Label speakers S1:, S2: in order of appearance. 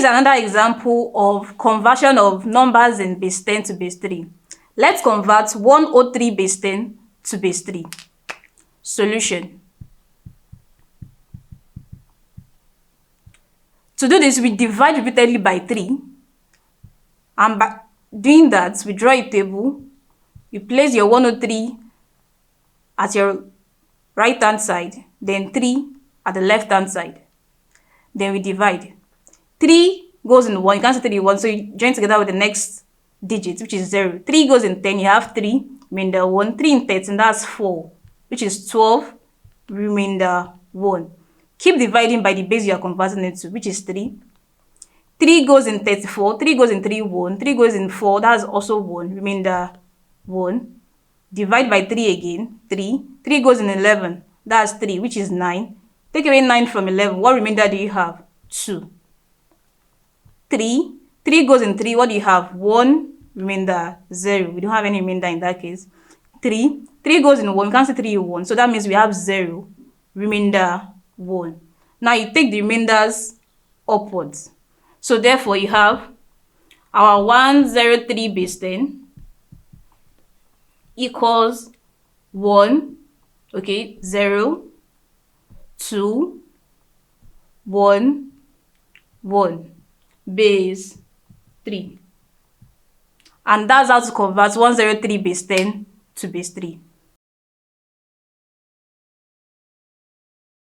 S1: another example of conversion of numbers in base 10 to base 3. Let's convert 103 base 10 to base 3. Solution. To do this, we divide repeatedly by 3. And by doing that, we draw a table. You place your 103 at your right hand side, then 3 at the left hand side. Then we divide. 3 goes in 1, you can't say 3 in 1, so you join together with the next digit, which is 0. 3 goes in 10, you have 3, remainder 1. 3 in 13, that's 4, which is 12, remainder 1. Keep dividing by the base you are converting it to, which is 3. 3 goes in 34, 3 goes in 3, 1. 3 goes in 4, that's also 1, remainder 1. Divide by 3 again, 3. 3 goes in 11, that's 3, which is 9. Take away 9 from 11, what remainder do you have? 2. 3. 3 goes in 3, what do you have? 1, remainder 0. We don't have any remainder in that case. 3. 3 goes in 1, we can't say 3 in 1, so that means we have 0, remainder 1. Now you take the remainders upwards. So therefore you have our 103 base 10 equals 1, okay, 0, 2, 1, 1, base 3. And that's how to convert 103 base 10 to base 3.